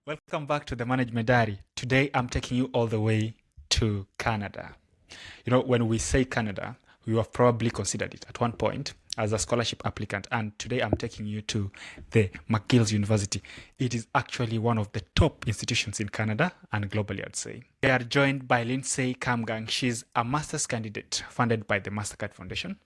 Welcome back to the Management Diary. Today I'm taking you all the way to Canada. When we say Canada, we have probably considered it at one point as a scholarship applicant, and today I'm taking you to the McGill University. It is actually one of the top institutions in Canada and globally, I'd say. We are joined by Lindsay Kamgang. She's a master's candidate funded by the MasterCard Foundation,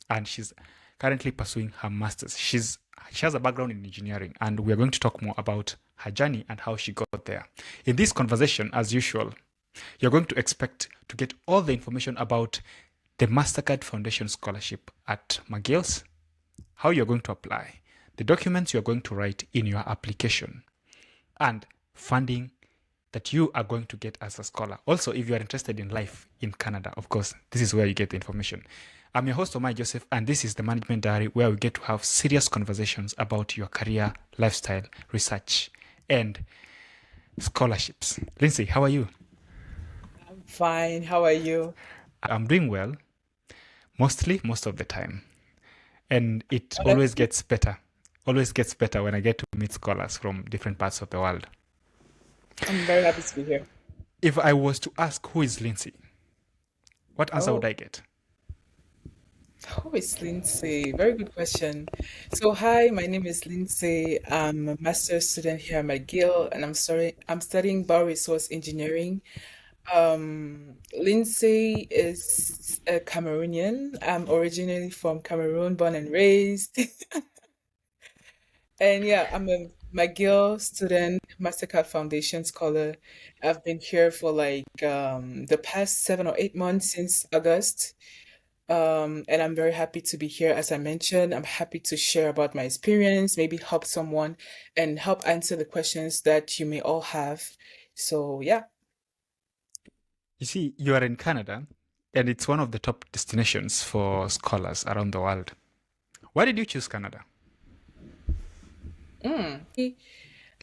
and she's currently pursuing her master's. She has a background in engineering, and we're going to talk more about her journey and how she got there. In this conversation, as usual, you're going to expect to get all the information about the MasterCard Foundation Scholarship at McGill's, how you're going to apply, the documents you're going to write in your application, and funding that you are going to get as a scholar. Also, if you are interested in life in Canada, of course, this is where you get the information. I'm your host, Omar Joseph, and this is the Management Diary, where we get to have serious conversations about your career, lifestyle, research, and scholarships. Lindsay, how are you? I'm fine. How are you? I'm doing well, most of the time. And it Oh, that's good. always gets better when I get to meet scholars from different parts of the world. I'm very happy to be here. If I was to ask who is Lindsay, what answer would Oh, I get? who is Lindsay? Very good question. So, hi, my name is Lindsay. I'm a master's student here at McGill, and I'm studying Bioresource Engineering. Lindsay is a Cameroonian. I'm originally from Cameroon, born and raised. And yeah, I'm a McGill student, MasterCard Foundation scholar. I've been here for like the past 7 or 8 months since August. And I'm very happy to be here. As I mentioned, I'm happy to share about my experience, maybe help someone and help answer the questions that you may all have. So yeah. You see, you are in Canada, and it's one of the top destinations for scholars around the world. Why did you choose Canada? Mm.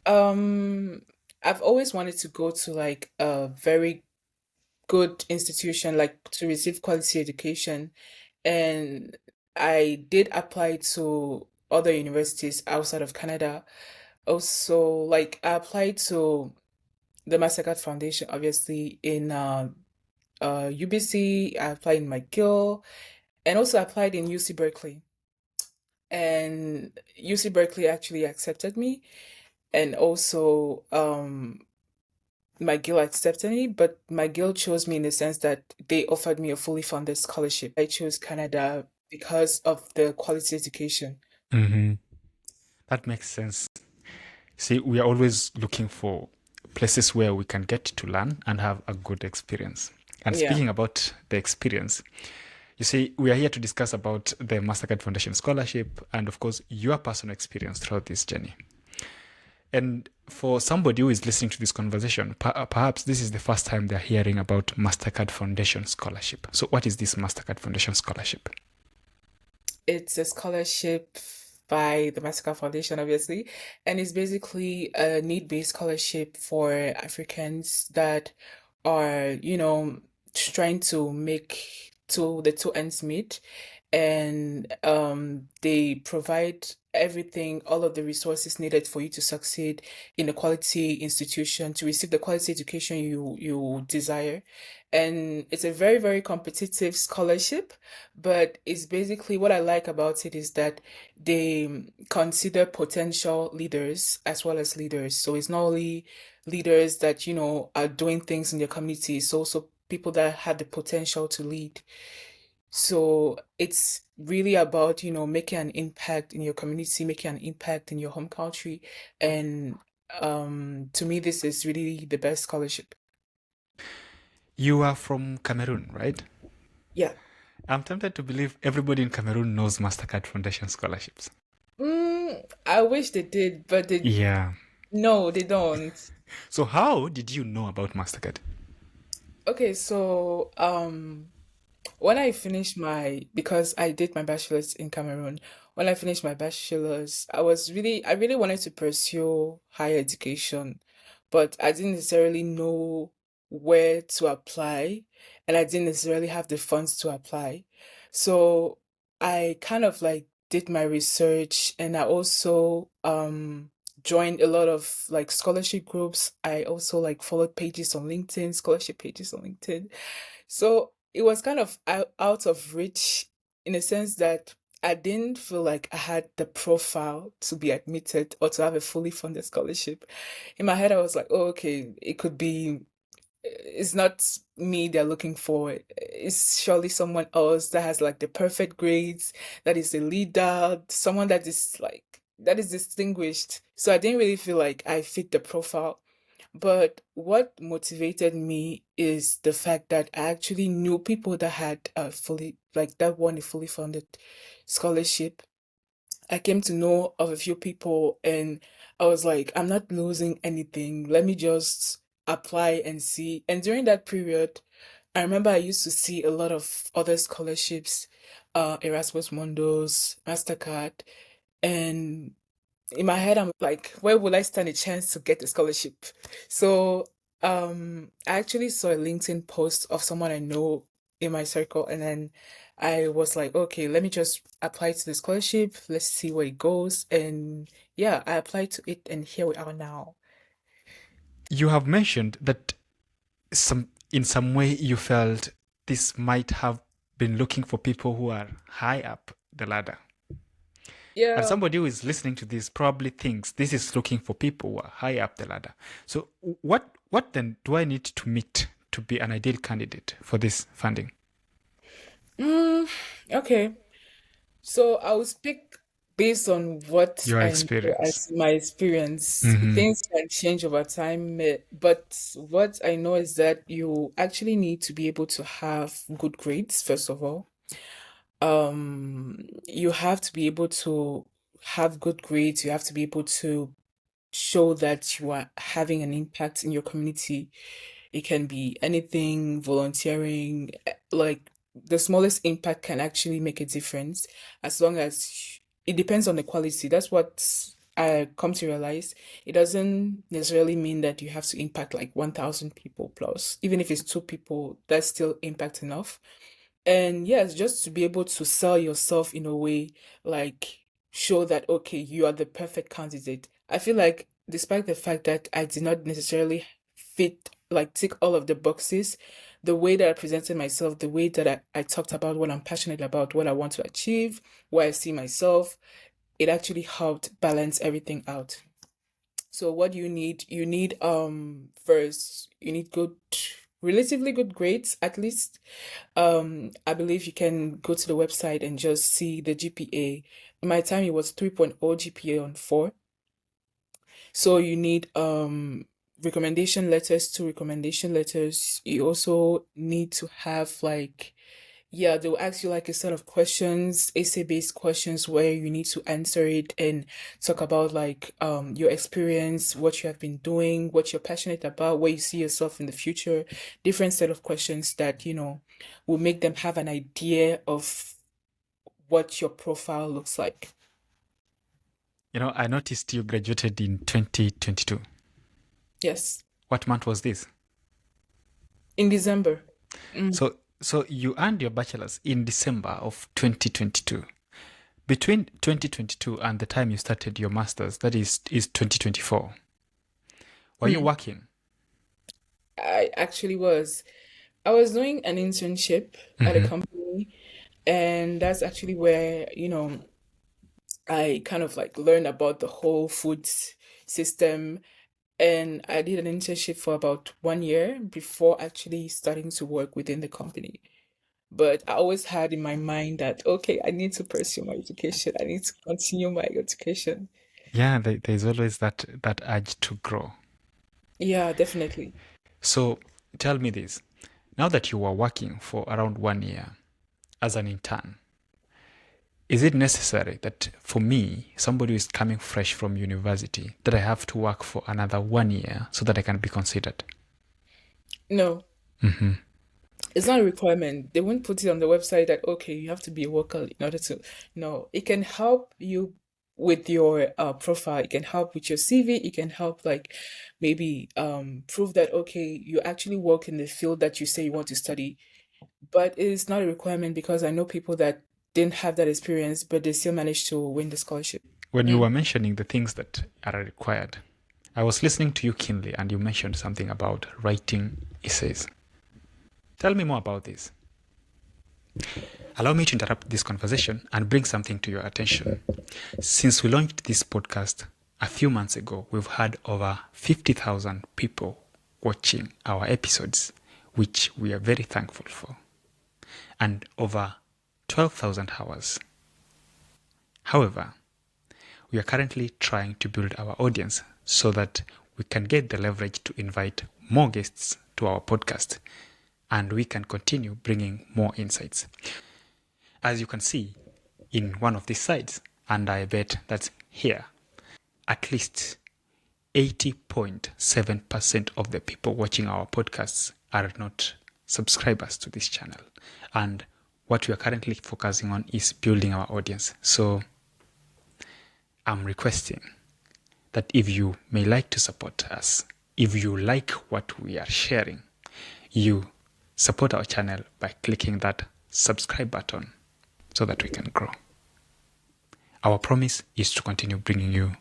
Um, I've always wanted to go to like a very good institution, like to receive quality education. And I did apply to other universities outside of Canada. Also, like I applied to the MasterCard Foundation, obviously in UBC. I applied in McGill, and also applied in UC Berkeley. And UC Berkeley actually accepted me, and also McGill accepted me, but McGill chose me in the sense that they offered me a fully funded scholarship. I chose Canada because of the quality education. Hmm. That makes sense. See, we are always looking for places where we can get to learn and have a good experience. And Yeah. speaking about the experience, you see, we are here to discuss about the MasterCard Foundation Scholarship and, of course, your personal experience throughout this journey. And for somebody who is listening to this conversation, perhaps this is the first time they're hearing about MasterCard Foundation Scholarship. So, what is this MasterCard Foundation Scholarship? It's a scholarship by the MasterCard Foundation, obviously, and it's basically a need-based scholarship for Africans that are, trying to make the two ends meet, and they provide everything, all of the resources needed for you to succeed in a quality institution, to receive the quality education you desire. And it's a very, very competitive scholarship, but it's basically what I like about it is that they consider potential leaders as well as leaders. So it's not only leaders that, are doing things in their community, it's also people that have the potential to lead. So it's really about, making an impact in your community, making an impact in your home country. And to me, this is really the best scholarship. You are from Cameroon, right? Yeah. I'm tempted to believe everybody in Cameroon knows MasterCard Foundation scholarships. I wish they did, but Yeah. no, they don't. So, how did you know about MasterCard? Okay, so when I finished because I did my bachelor's in Cameroon, when I finished my bachelor's, I really wanted to pursue higher education, but I didn't necessarily know where to apply, and I didn't necessarily have the funds to apply. So I kind of like did my research, and I also joined a lot of like scholarship groups. I also like followed pages on LinkedIn, scholarship pages on LinkedIn. So it was kind of out of reach in a sense that I didn't feel like I had the profile to be admitted or to have a fully funded scholarship. In my head, I was like, oh, okay, it could be, it's not me they're looking for. It's surely someone else that has like the perfect grades, that is a leader, someone that is like, that is distinguished. So I didn't really feel like I fit the profile. But what motivated me is the fact that I actually knew people that had fully, like that won a fully funded scholarship. I came to know of a few people and I was like, I'm not losing anything. Let me just apply and see. And during that period, I remember I used to see a lot of other scholarships, Erasmus Mundus, MasterCard, and in my head I'm like, where will I stand a chance to get the scholarship? So I actually saw a LinkedIn post of someone I know in my circle, and then I was like, okay, let me just apply to the scholarship, let's see where it goes. And yeah, I applied to it and here we are now. You have mentioned that in some way you felt this might have been looking for people who are high up the ladder. And Yeah. somebody who is listening to this probably thinks this is looking for people who are high up the ladder. So what then do I need to meet to be an ideal candidate for this funding? Mm, okay. So I will speak based on what Your I know experience. as my experience. Mm-hmm. Things can change over time, but what I know is that you actually need to be able to have good grades, first of all. You have to be able to have good grades. You have to be able to show that you are having an impact in your community. It can be anything, volunteering, like the smallest impact can actually make a difference as long as it depends on the quality. That's what I come to realize. It doesn't necessarily mean that you have to impact like 1,000 people plus. Even if it's two people, that's still impact enough. And yes, just to be able to sell yourself in a way, like show that, okay, you are the perfect candidate. I feel like despite the fact that I did not necessarily fit, like tick all of the boxes, the way that I presented myself, the way that I talked about what I'm passionate about, what I want to achieve, where I see myself, it actually helped balance everything out. So what do you need? You need first, you need good, relatively good grades at least. I believe you can go to the website and just see the GPA. In my time, it was 3.0 GPA on 4. So you need recommendation letters, two recommendation letters. You also need to have like, yeah, they'll ask you like a set of questions, essay-based questions where you need to answer it and talk about like your experience, what you have been doing, what you're passionate about, where you see yourself in the future, different set of questions that, will make them have an idea of what your profile looks like. I noticed you graduated in 2022. Yes, What month was this? in December. Mm. So you earned your bachelor's in December of 2022. Between 2022 and the time you started your master's, that is 2024. Were you Hmm. working? I actually was. I was doing an internship at a Mm-hmm. company, and that's actually where, I kind of like learned about the whole food system. And I did an internship for about 1 year before actually starting to work within the company. But I always had in my mind that, okay, I need to pursue my education. I need to continue my education. Yeah, there's always that urge to grow. Yeah, definitely. So tell me this. Now that you are working for around 1 year as an intern, is it necessary that for me, somebody who is coming fresh from university, that I have to work for another 1 year so that I can be considered? No, Mm-hmm. it's not a requirement. They won't put it on the website that, okay, you have to be a worker in order to. No, it can help you with your profile. It can help with your CV. It can help like maybe prove that, okay, you actually work in the field that you say you want to study. But it's not a requirement because I know people that didn't have that experience, but they still managed to win the scholarship. When you Mm. were mentioning the things that are required, I was listening to you keenly and you mentioned something about writing essays. Tell me more about this. Allow me to interrupt this conversation and bring something to your attention. Since we launched this podcast a few months ago, we've had over 50,000 people watching our episodes, which we are very thankful for, and over 12,000 hours. However, we are currently trying to build our audience so that we can get the leverage to invite more guests to our podcast and we can continue bringing more insights. As you can see in one of these slides, and I bet that's here, at least 80.7% of the people watching our podcasts are not subscribers to this channel. And what we are currently focusing on is building our audience. So I'm requesting that if you may like to support us, if you like what we are sharing, you support our channel by clicking that subscribe button so that we can grow. Our promise is to continue bringing you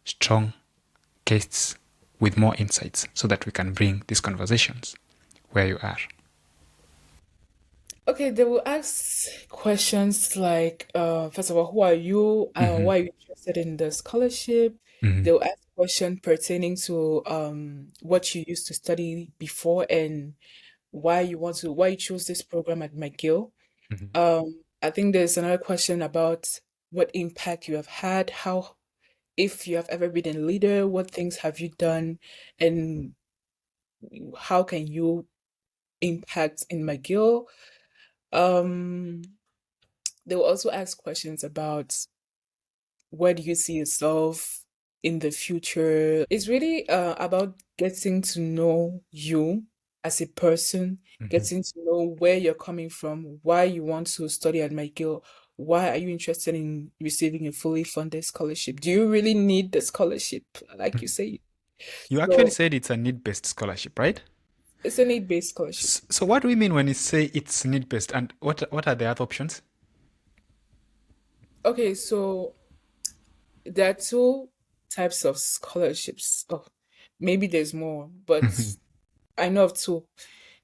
strong guests with more insights so that we can bring these conversations where you are. Okay, they will ask questions like, first of all, who are you? Why are you interested in the scholarship? Mhm. They'll ask questions pertaining to what you used to study before and why you chose this program at McGill. Mhm. I think there's another question about what impact you have had, how if you have ever been a leader, what things have you done, and how can you impact in McGill? Um, they will also ask questions about where do you see yourself in the future. It's really about getting to know you as a person, Mhm. getting to know where you're coming from, why you want to study at McGill, why are you interested in receiving a fully funded scholarship? Do you really need the scholarship, like you Mhm. say? You actually So said it's a need-based scholarship, right? it's a need-based scholarship. So what do we mean when we say it's need-based, and what are the other options? Okay, so there are two types of scholarships. Oh, maybe there's more, but Mhm. I know of two,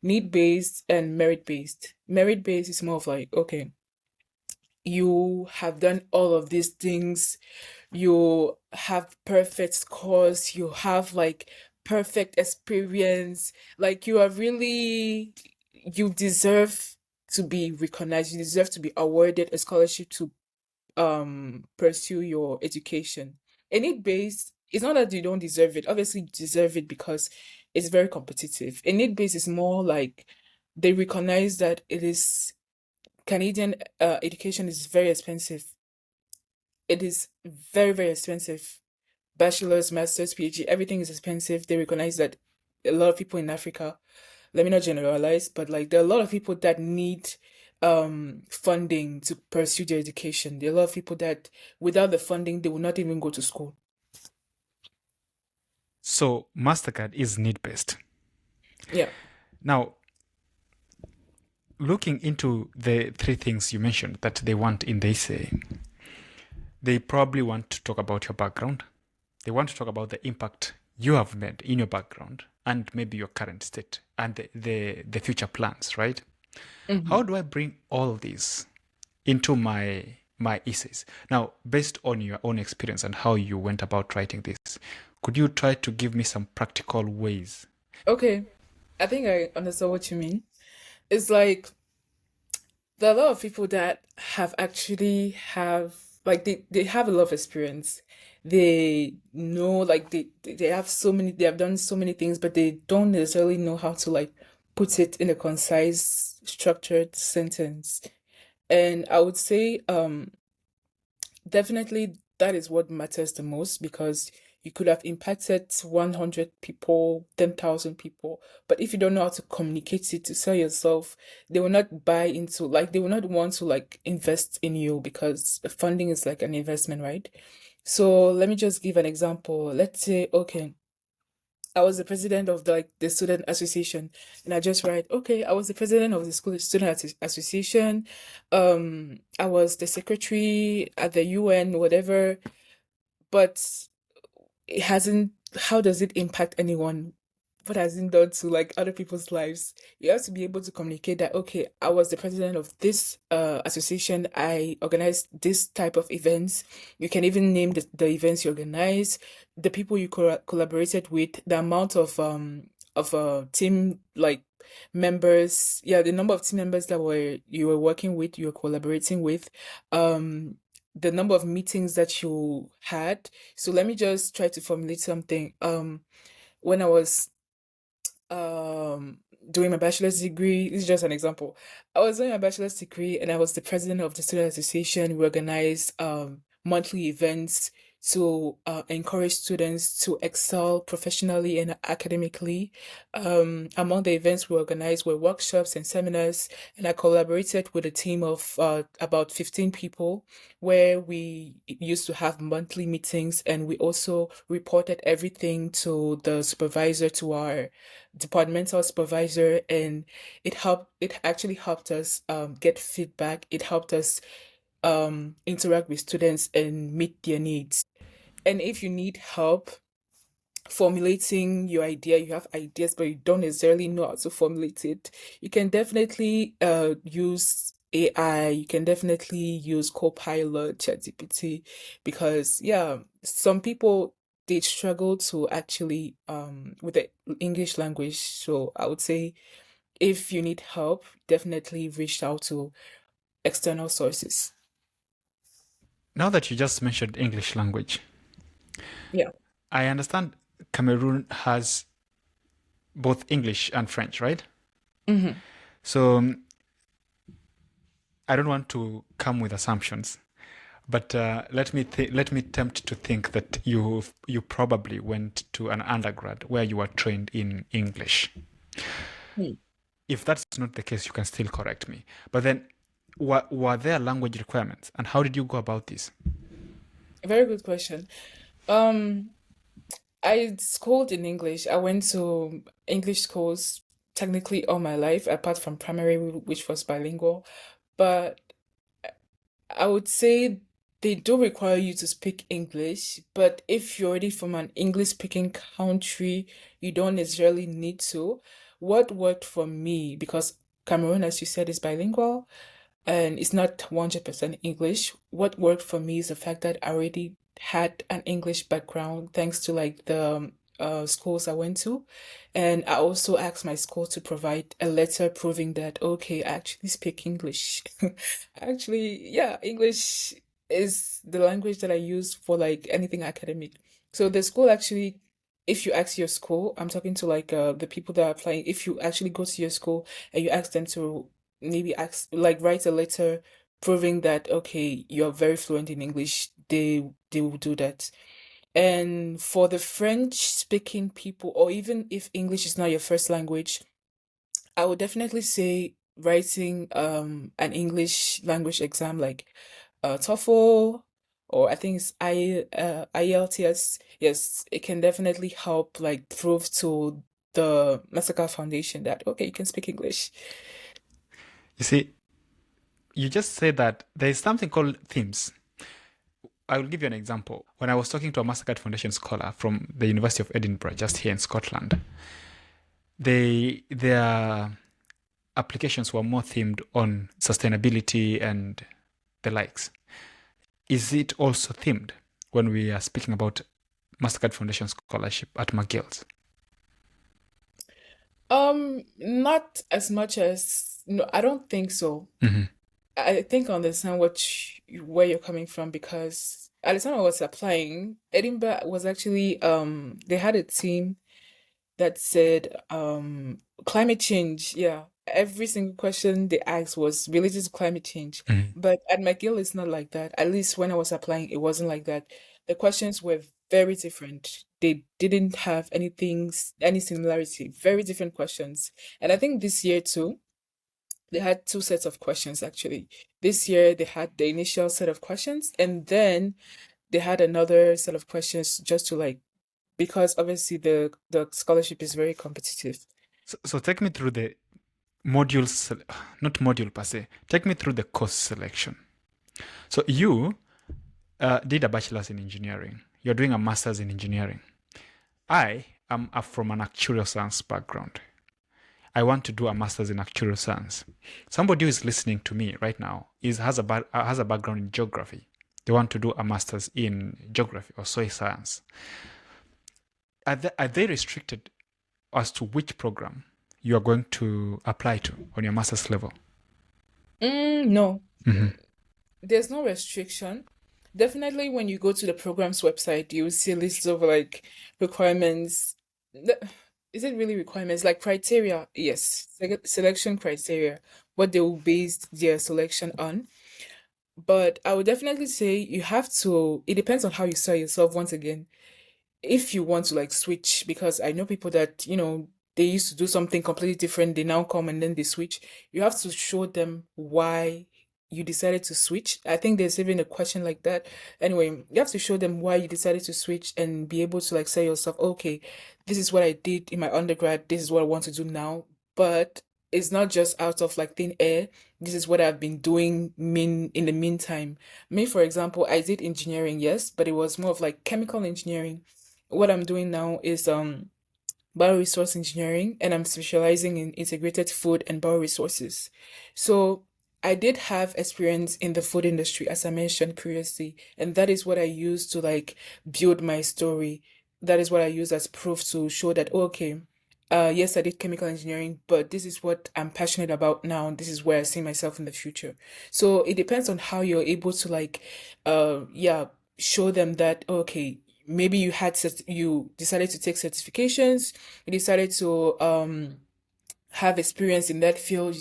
need-based and merit-based. Merit-based is more of like, okay, you have done all of these things, you have perfect scores, you have like perfect experience, like you are really, you deserve to be recognized, you deserve to be awarded a scholarship to pursue your education. And it based, it's not that you don't deserve it. Obviously you deserve it because it's very competitive. And it based is more like they recognize that it is Canadian education is very expensive. It is very, very expensive. Bachelor's, master's, PhD, everything is expensive. They recognize that a lot of people in Africa, let me not generalize, but like there are a lot of people that need funding to pursue their education. There are a lot of people that without the funding they will not even go to school. So MasterCard is need-based. Yeah. Now, looking into the three things you mentioned that they want in the essay, they probably want to talk about your background. They want to talk about the impact you have made in your background and maybe your current state and the future plans, right? How Hmm. do I bring all these into my essays? Now, based on your own experience and how you went about writing this, could you try to give me some practical ways? Okay. I think I understand what you mean. It's like there are a lot of people that have actually have like they have a lot of experience. They know like they have so many they have done so many things, but they don't necessarily know how to like put it in a concise, structured sentence. And I would say definitely that is what matters the most because you could have impacted 100 people, 10,000 people. But if you don't know how to communicate it to sell yourself, they will not buy into, like, they will not want to, like, invest in you because funding is like an investment, right? So let me just give an example. Let's say, okay, I was the president of the student association, and I just write, okay, I was the president of the school student association. I was the secretary at the UN, whatever. but it hasn't, how does it impact anyone? What has it done to like other people's lives? You have to be able to communicate that, okay, I was the president of this association, I organized this type of events. You can even name the events you organize, the people you collaborated with, the amount of team like members, yeah, the number of team members that were you were working with, you were collaborating with, um the number of meetings that you had. So let me just try to formulate something. When I was um doing my bachelor's degree, this is just an example. I was doing my bachelor's degree and I was the president of the student association. We organized monthly events to encourage students to excel professionally and academically. Among the events we organized were workshops and seminars, and I collaborated with a team of about 15 people where we used to have monthly meetings, and we also reported everything to the supervisor, to our departmental supervisor, and it actually helped us get feedback. It helped us interact with students and meet their needs. And if you need help formulating your idea, you have ideas but you don't necessarily know how to formulate it, you can definitely use AI. You can definitely use Copilot, ChatGPT, because yeah, some people, they struggle to actually with the English language. So I would say if you need help, definitely reach out to external sources. Now that you just mentioned English language, Yeah. I understand Cameroon has both English and French, right? Hmm. So I don't want to come with assumptions, but let me tempt to think that you probably went to an undergrad where you were trained in English. If that's not the case, you can still correct me. But then, were there language requirements, and how did you go about this? Very good question. Um, I schooled in English. I went to English schools technically all my life, apart from primary, which was bilingual. But I would say they do require you to speak English, but if you're already from an English speaking country, you don't necessarily need to. What worked for me, because Cameroon, as you said, is bilingual and it's not 100% English. What worked for me is the fact that I already had an English background thanks to like the schools I went to. And I also asked my school to provide a letter proving that, okay, I actually speak English. Actually, yeah, English is the language that I use for like anything academic. So the school actually, if you ask your school, I'm talking to like the people that are applying, if you actually go to your school and you ask them to maybe ask like write a letter proving that, okay, you're very fluent in English, they will do that. And for the French speaking people, or even if English is not your first language, I would definitely say writing an English language exam like TOEFL, or I think it's IELTS. Yes, it can definitely help like prove to the MasterCard Foundation that, okay, you can speak English. You see, you just said that there is something called themes. I will give you an example. When I was talking to a MasterCard Foundation scholar from the University of Edinburgh, just here in Scotland, their applications were more themed on sustainability and the likes. Is it also themed when we are speaking about MasterCard Foundation scholarship at McGill's? Not as much as, no, I don't think so. Mm-hmm. I think I understand where you're coming from, because at the time I was applying, Edinburgh was actually they had a team that said climate change. Yeah. Every single question they asked was related to climate change. Mm-hmm. But at McGill it's not like that. At least when I was applying, it wasn't like that. The questions were very different. They didn't have any similarity. Very different questions. And I think this year too, they had two sets of questions actually. This year they had the initial set of questions, and then they had another set of questions just to like, because obviously the scholarship is very competitive. So take me through the modules, not module per se. Take me through the course selection. So you did a bachelor's in engineering. you're doing a master's in engineering. I am from an actuarial science background. I want to do a master's in actuarial science. Somebody who is listening to me right now has a background in geography. They want to do a master's in geography or soil science. Are they restricted as to which program you are going to apply to on your master's level? No, Mhm. there's no restriction. Definitely, when you go to the program's website, you will see lists of like requirements. Is it really requirements? Like criteria? Yes, selection criteria, what they will base their selection on. But I would definitely say you have to, it depends on how you sell yourself once again. If you want to like switch, because I know people that, they used to do something completely different, they now come and then they switch. You have to show them why you decided to switch. I think there's even a question like that. Anyway, you have to show them why you decided to switch and be able to like say yourself, okay, this is what I did in my undergrad, this is what I want to do now. But it's not just out of like thin air. This is what I've been doing in the meantime. Me, for example, I did engineering, yes, but it was more of like chemical engineering. What I'm doing now is bioresource engineering, and I'm specializing in integrated food and bioresources. So I did have experience in the food industry, as I mentioned previously, and that is what I use to like build my story. That is what I use as proof to show that, okay, yes, I did chemical engineering, but this is what I'm passionate about now. This is where I see myself in the future. So it depends on how you're able to like, yeah, show them that, okay, maybe you decided to take certifications, you decided to have experience in that field,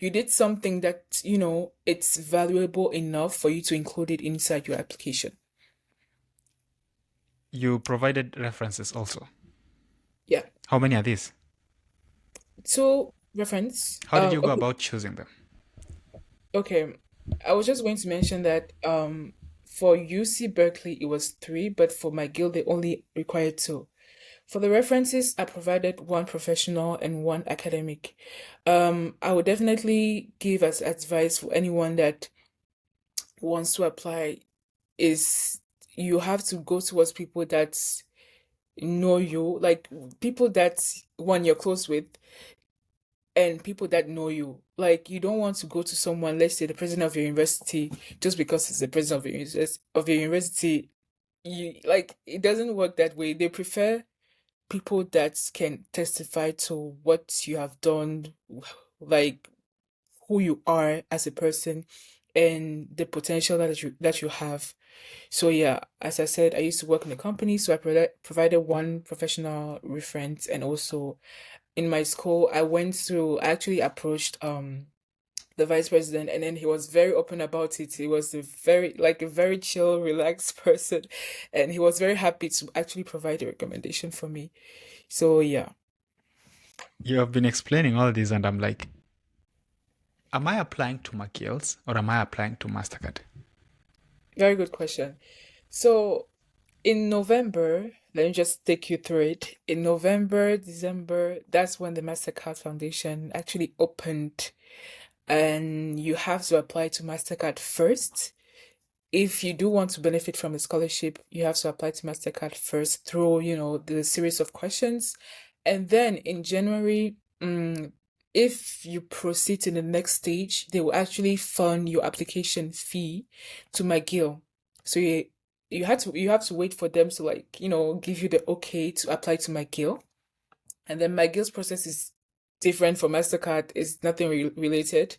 you did something that, it's valuable enough for you to include it inside your application. You provided references also. Yeah. How many are these? So reference. How did you go Okay. about choosing them? Okay. I was just going to mention that for UC Berkeley it was three, but for McGill they only required two. For the references, I provided one professional and one academic. I would definitely give as advice for anyone that wants to apply is you have to go towards people that know you, like people that one you're close with and people that know you. Like you don't want to go to someone, let's say the president of your university, just because it's the president of your university. You like it doesn't work that way. They prefer people that can testify to what you have done, like who you are as a person and the potential that you have. So yeah, as I said, I used to work in a company, so I provided one professional reference, and also in my school, I actually approached the vice president, and then he was very open about it. He was a very chill, relaxed person, and he was very happy to actually provide a recommendation for me. So yeah. You have been explaining all this, and I'm like, am I applying to McGill's or am I applying to MasterCard? Very good question. So in November, let me just take you through it. In November, December, that's when the MasterCard Foundation actually opened, and you have to apply to MasterCard first. If you do want to benefit from the scholarship, you have to apply to MasterCard first through, the series of questions. And then in January, if you proceed to the next stage, they will actually fund your application fee to McGill. So you have to wait for them to like, give you the okay to apply to McGill. And then McGill's process is different from MasterCard. It's nothing related.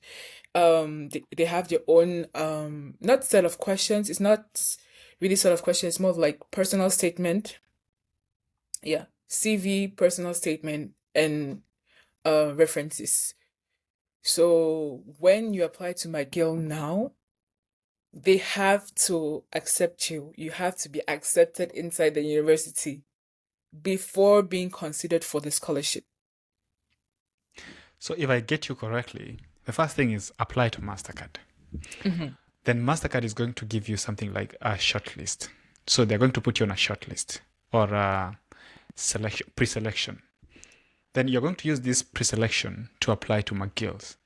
They have their own not set of questions. It's not really set of questions. It's more of like personal statement. Yeah, CV, personal statement, and references. So when you apply to McGill now, they have to accept you. You have to be accepted inside the university before being considered for the scholarship. So if I get you correctly, the first thing is apply to MasterCard. Mm-hmm. Then MasterCard is going to give you something like a shortlist. So they're going to put you on a shortlist or a pre-selection. Then you're going to use this pre-selection to apply to McGill's.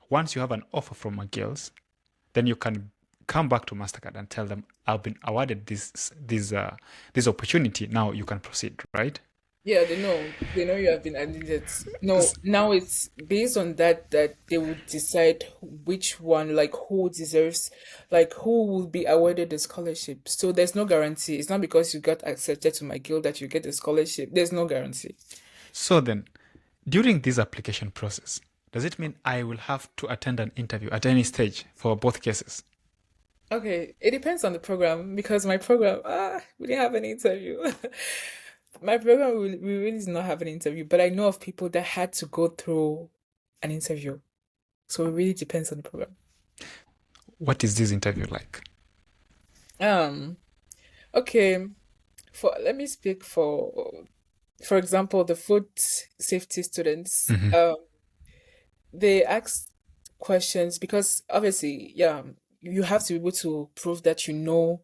Once you have an offer from McGill's, then you can come back to MasterCard and tell them, I've been awarded this opportunity. Now you can proceed, right? Yeah, they know. They know you have been admitted. No, S- now it's based on that they would decide which one, like who deserves, like who will be awarded the scholarship. So there's no guarantee. It's not because you got accepted to McGill that you get the scholarship. There's no guarantee. So then, during this application process, does it mean I will have to attend an interview at any stage for both cases? Okay, it depends on the program because my program, we didn't have an interview. My program, we really did not have an interview, but I know of people that had to go through an interview. So it really depends on the program. What is this interview like? Um, okay, for let me speak for example, the food safety students. Hmm. They ask questions because obviously, yeah, you have to be able to prove that you know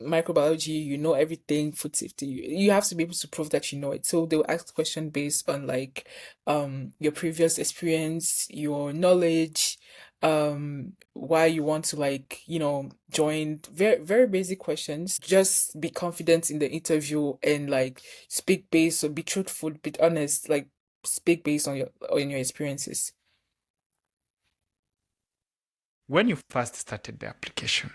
microbiology, you know everything, food safety. You have to be able to prove that you know it. So they'll ask question based on like your previous experience, your knowledge, why you want to like, join very basic questions. Just be confident in the interview and like speak based or be truthful, be honest, like speak based on your experiences. When you first started the application,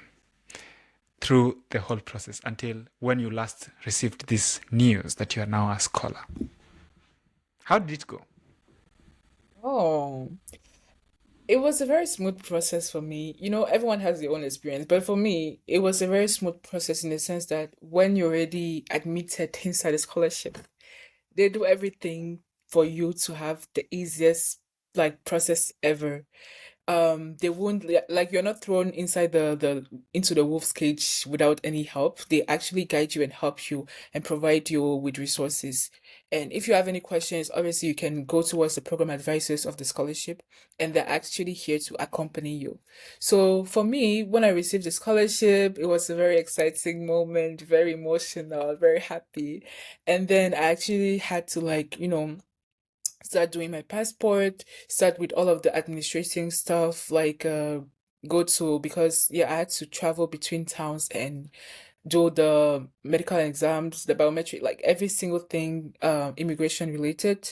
through the whole process until when you last received this news that you are now a scholar, how did it go? Oh. It was a very smooth process for me. Everyone has their own experience, but for me, it was a very smooth process in the sense that when you're already admitted inside the scholarship, they do everything for you to have the easiest like process ever. They won't like you're not thrown inside the into the wolf's cage without any help. They actually guide you and help you and provide you with resources. And if you have any questions, obviously you can go towards the program advisors of the scholarship, and they're actually here to accompany you. So for me, when I received the scholarship, it was a very exciting moment, very emotional, very happy. And then I actually had to like, start doing my passport, start with all of the administrating stuff, like go to because yeah, I had to travel between towns and do the medical exams, the biometric, like every single thing immigration related.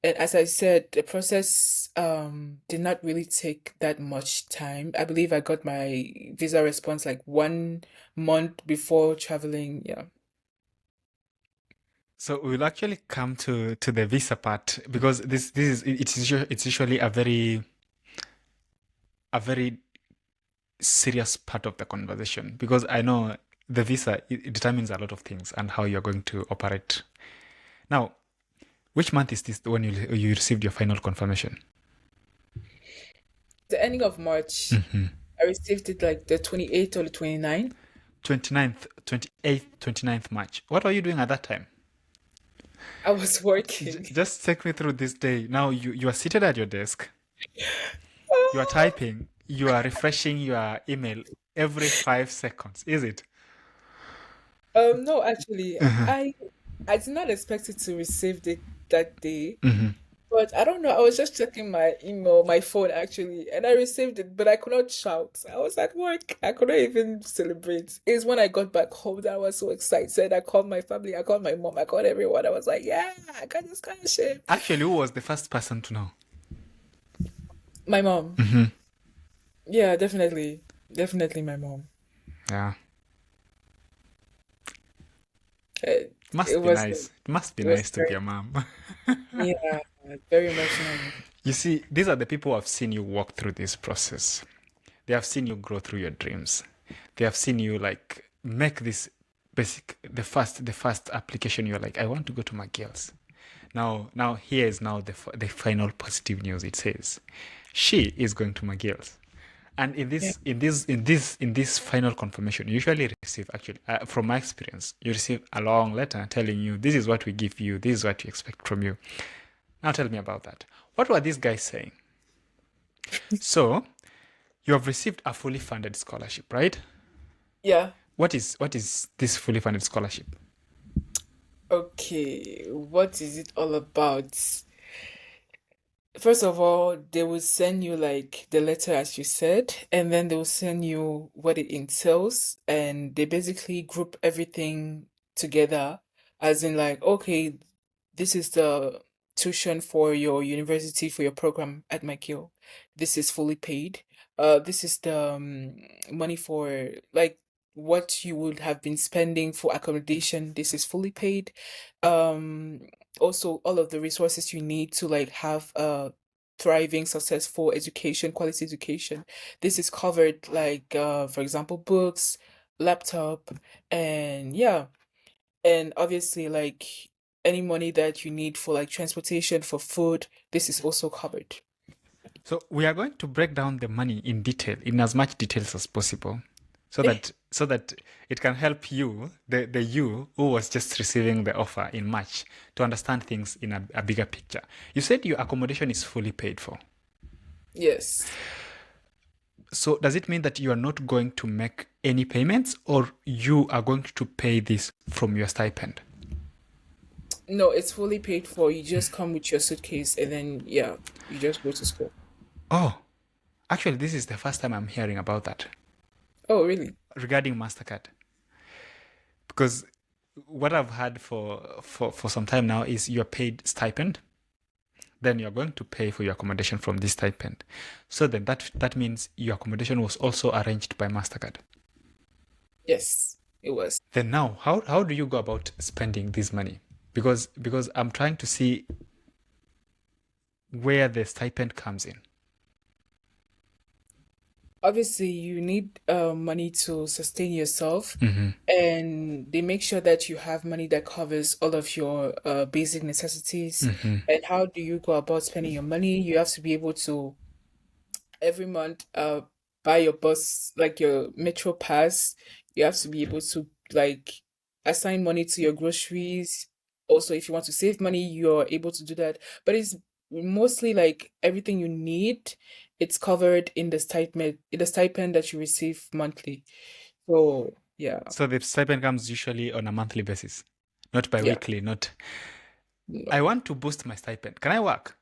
And as I said, the process did not really take that much time. I believe I got my visa response like 1 month before traveling. Yeah. So we'll actually come to the visa part because this is it's usually a very serious part of the conversation because I know the visa it determines a lot of things and how you're going to operate. Now, which month is this when you received your final confirmation? The ending of March, Hmm. I received it like the 28th or the 29th. 29th, 28th, 29th March. What were you doing at that time? I was working. Just take me through this day. Now you are seated at your desk, you are typing, you are refreshing your email every 5 seconds, is it? No, actually, Uh-huh. I did not expect it to receive it that day, Hmm. but I don't know. I was just checking my email, my phone actually, and I received it, but I could not shout. I was at work. I couldn't even celebrate. It's when I got back home that I was so excited. I called my family, I called my mom, I called everyone. I was like, "Yeah, I got this scholarship." Actually, who was the first person to know? My mom. Hmm. Yeah, definitely, definitely my mom. Yeah, It, it must be was nice. It must be it was nice to be very a mom. yeah, very emotional. You see, these are the people who have seen you walk through this process. They have seen you grow through your dreams. They have seen you like make this the first application. You're like, I want to go to McGill's. Now here is now the final positive news. It says she is going to McGill's. And Yeah. in this final confirmation, you usually receive actually from my experience, you receive a long letter telling you this is what we give you, this is what we expect from you. Now tell me about that. What were these guys saying? So you have received a fully funded scholarship, right? Yeah. What is this fully funded scholarship? Okay, what is it all about? First of all, they will send you like the letter as you said, and then they will send you what it entails, and they basically group everything together, as in like, okay, this is the tuition for your university for your program at McGill. This is fully paid. This is the money for like what you would have been spending for accommodation. This is fully paid. Um, Also all of the resources you need to like have a thriving successful education, quality education, this is covered, like for example books, laptop, and yeah, and obviously like any money that you need for like transportation, for food, this is also covered. So we are going to break down the money in detail, in as much details as possible, so that it can help you, the you who was just receiving the offer in March, to understand things in a bigger picture. You said your accommodation is fully paid for. Yes. So does it mean that you are not going to make any payments, or you are going to pay this from your stipend? No, it's fully paid for. You just come with your suitcase and then yeah, you just go to school. Oh, actually, this is the first time I'm hearing about that Oh, really? regarding MasterCard. Because what I've had for some time now is you're paid stipend, then you're going to pay for your accommodation from this stipend. So then that means your accommodation was also arranged by MasterCard. Yes, it was. Then now, how do you go about spending this money? Because I'm trying to see where the stipend comes in. Obviously you need money to sustain yourself, Mm-hmm. and they make sure that you have money that covers all of your basic necessities. Mm-hmm. And how do you go about spending your money? You have to be able to every month buy your bus, like your metro pass. You have to be able to like assign money to your groceries. Also, if you want to save money, you're able to do that, but it's mostly like everything you need, it's covered in the stipend that you receive monthly. So yeah. So the stipend comes usually on a monthly basis, not Yeah. bi-weekly, not. No. I want to boost my stipend. Can I work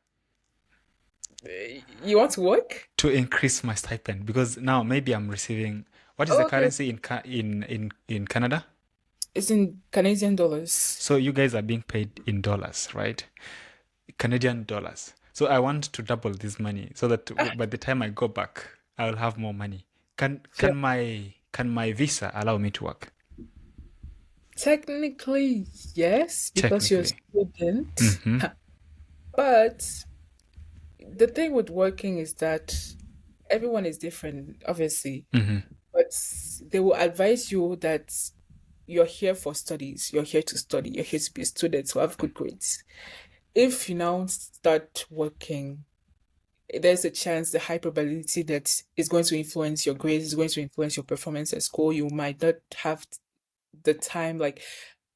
You want to work? to increase my stipend? Because now maybe I'm receiving, what is the Oh, okay. currency in Canada? It's in Canadian dollars. So you guys are being paid in dollars, right? Canadian dollars. So I want to double this money so that Ah, by the time I go back, I'll have more money. Can sure. can my visa allow me to work? Technically, yes, because you're a Technically. student. Mm-hmm. But the thing with working is that everyone is different, obviously. Mm-hmm. But they will advise you that you're here for studies, you're here to study, you're here to be a student, to have good grades. If you now start working, there's a chance, the high probability that it's going to influence your grades, is going to influence your performance at school. You might not have the time, like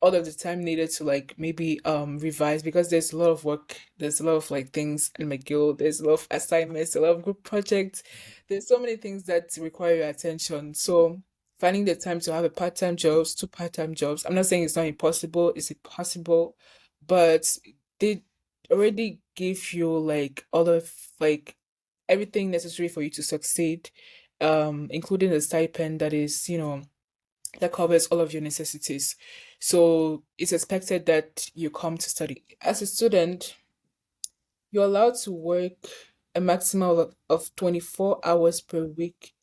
all of the time needed to like maybe revise, because there's a lot of work, there's a lot of like things in McGill, there's a lot of assignments, a lot of group projects, there's so many things that require your attention. So finding the time to have a part-time jobs, two part-time jobs, I'm not saying it's not impossible, it's impossible, but they already give you like all of like everything necessary for you to succeed, including the stipend that is, that covers all of your necessities. So it's expected that you come to study. As a student, you're allowed to work a maximum of 24 hours per week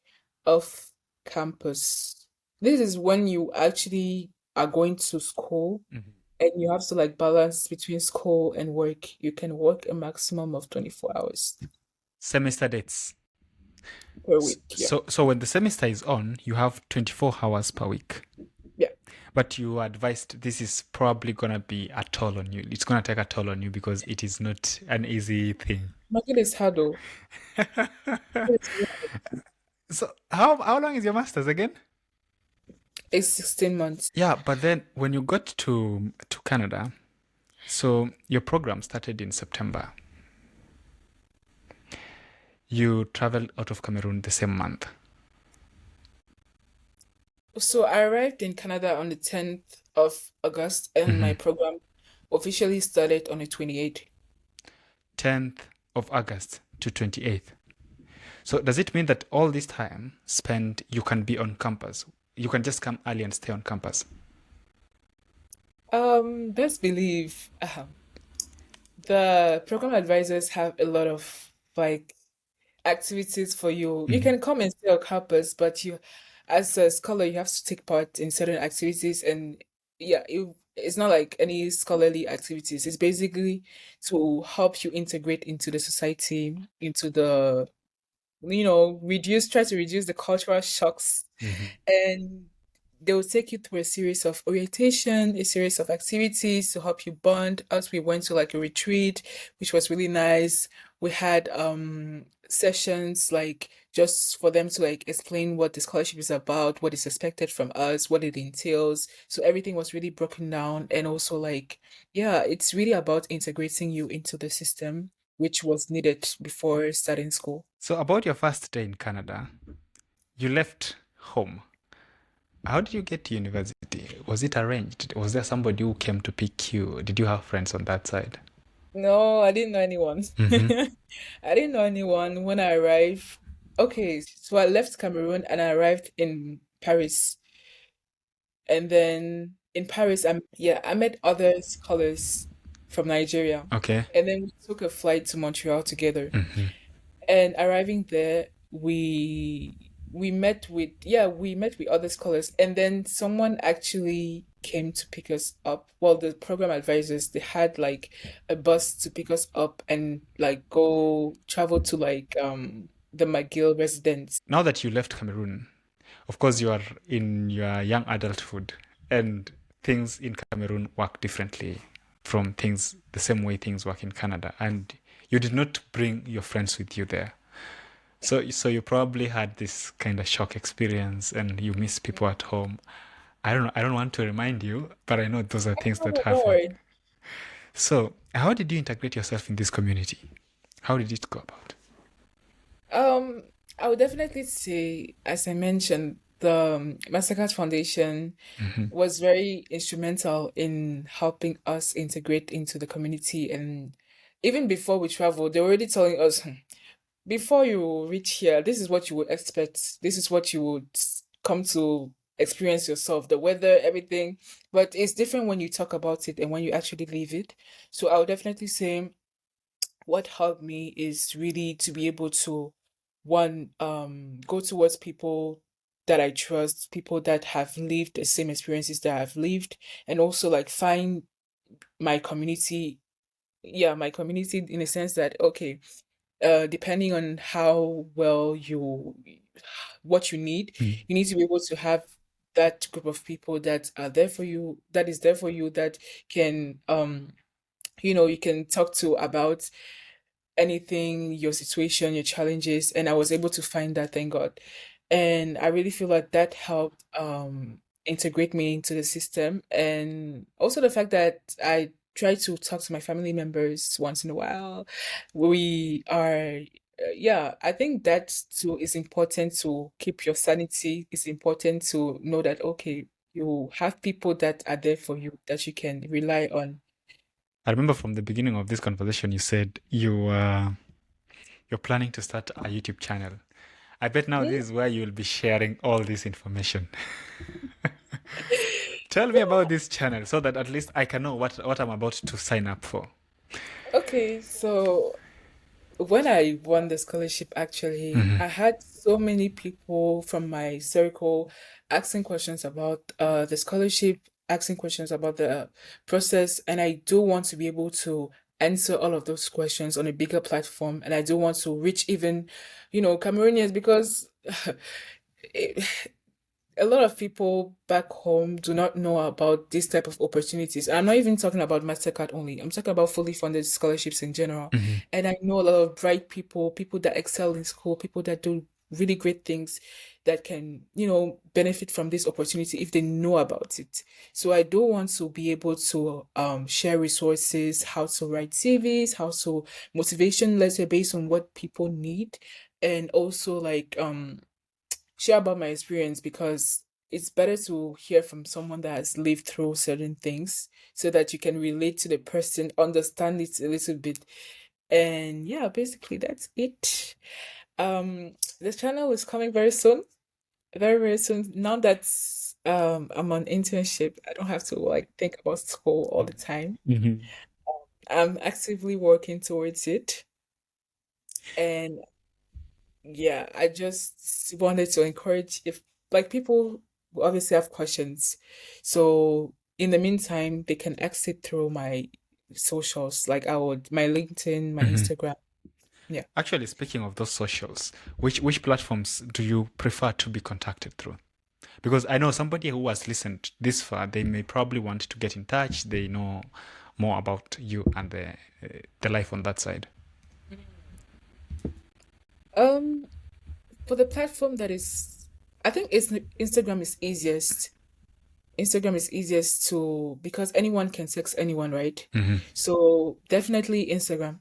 off campus. This is when you actually are going to school Mm-hmm. and you have to like balance between school and work. You can work a maximum of 24 hours Semester dates. per S- week. Yeah. So when the semester is on, you have 24 hours per week. Yeah. But you advised this is probably gonna be a toll on you. It's gonna take a toll on you because it is not an easy thing. Market is hard though. It's So how long is your master's again? it's 16 months. Yeah, but then when you got to Canada, so your program started in September. You traveled out of Cameroon the same month. So I arrived in Canada on the 10th of August, and Mm-hmm. my program officially started on the 28th. 10th of August to 28th. So does it mean that all this time spent you can be on campus? You can just come early and stay on campus? Best believe the program advisors have a lot of like activities for you. You Mhm. can come and stay on campus, but you, as a scholar, you have to take part in certain activities. And yeah, it's not like any scholarly activities. It's basically to help you integrate into the society, into the, try to reduce the cultural shocks, Mhm. and they will take you through a series of orientation, a series of activities to help you bond. Us, we went to like a retreat, which was really nice. We had sessions like just for them to like explain what the scholarship is about, what is expected from us, what it entails. So everything was really broken down, and also like, yeah, it's really about integrating you into the system, which was needed before starting school. So about your first day in Canada, you left home. How did you get to university? Was it arranged? Was there somebody who came to pick you? Did you have friends on that side? No, I didn't know anyone. Hmm. I didn't know anyone when I arrived. Okay, so I left Cameroon and I arrived in Paris. And then in Paris, I met other scholars from Nigeria. Okay. And then we took a flight to Montreal together. Hmm. And arriving there, we met with other scholars, and then someone actually came to pick us up. Well, the program advisors, they had like a bus to pick us up and like go travel to like the McGill residence. Now that you left Cameroon, of course, you are in your young adulthood, and things in Cameroon work differently from things the same way things work in Canada. And you did not bring your friends with you there. So you probably had this kind of shock experience and you miss people at home. I don't know, I don't want to remind you, but I know those are things that Oh, don't happen. worry. So, how did you integrate yourself in this community? How did it go about? Um, I would definitely say, as I mentioned, the MasterCard Foundation Hmm. was very instrumental in helping us integrate into the community. And even before we traveled, they were already telling us, before you reach here, this is what you would expect. This is what you would come to experience yourself, the weather, everything. But it's different when you talk about it and when you actually live it. So I would definitely say what helped me is really to be able to, one, go towards people that I trust, people that have lived the same experiences that I've lived, and also like find my community. Yeah, my community, in a sense that, okay, depending on how well what you need to be able to have that group of people that are there for you, that is there for you, that can, you can talk to about anything, your situation, your challenges, and I was able to find that, thank God. And I really feel like that helped integrate me into the system. And also the fact that I try to talk to my family members once in a while. We are yeah, I think that too is important to keep your sanity. It's important to know that, okay, you have people that are there for you that you can rely on. I remember from the beginning of this conversation, you said you're planning to start a YouTube channel. I bet now Hmm? this is where you will be sharing all this information. Tell me about this channel so that at least I can know what I'm about to sign up for. Okay, so when I won the scholarship, actually, Hmm. I had so many people from my circle asking questions about the scholarship, asking questions about the process, and I do want to be able to answer all of those questions on a bigger platform, and I do want to reach even, Cameroonians, because it, a lot of people back home do not know about this type of opportunities. I'm not even talking about MasterCard only. I'm talking about fully funded scholarships in general. Hmm. And I know a lot of bright people, people that excel in school, people that do really great things that can, benefit from this opportunity if they know about it. So I do want to be able to share resources, how to write CVs, how to motivation letter based on what people need, and also like share about my experience, because it's better to hear from someone that has lived through certain things so that you can relate to the person, understand it a little bit. And yeah, basically that's it. This channel is coming very soon. Very, very soon. Now that I'm on internship, I don't have to like think about school all the time. Mhm. I'm actively working towards it. And yeah, I just wanted to encourage if like people obviously have questions. So in the meantime, they can exit through my socials, like my LinkedIn, my Mhm. Instagram. Yeah. Actually, speaking of those socials, which platforms do you prefer to be contacted through? Because I know somebody who has listened this far, they may probably want to get in touch. They know more about you and the life on that side. Um, for the platform that is, I think it's Instagram is easiest. Instagram is easiest to because anyone can text anyone, right? Mhm. So definitely Instagram.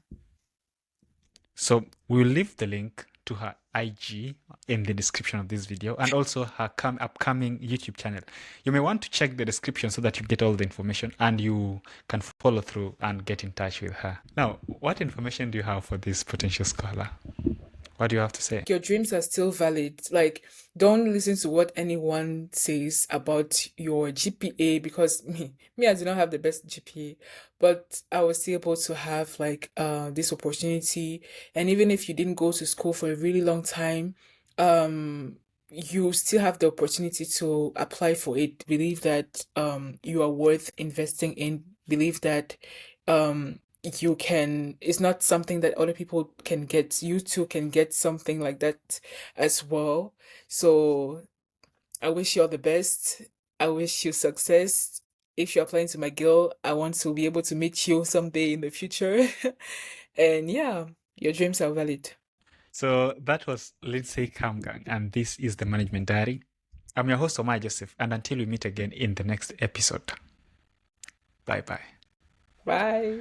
So we'll leave the link to her IG in the description of this video and also her upcoming YouTube channel. You may want to check the description so that you get all the information and you can follow through and get in touch with her. Now, what information do you have for this potential scholar? What do you have to say? Your dreams are still valid. Like, don't listen to what anyone says about your GPA because me, I do not have the best GPA, but I was still able to have like this opportunity. And even if you didn't go to school for a really long time, you still have the opportunity to apply for it. Believe that you are worth investing in. Believe that you can it's not something that other people can get. You too can get something like that as well. So I wish you all the best. I wish you success. If you're applying to McGill, I want to be able to meet you someday in the future. And yeah, your dreams are valid. So that was Lindsay Kamgang, and this is the Management Diary. I'm your host, Omar Joseph, and until we meet again in the next episode, bye bye. Bye.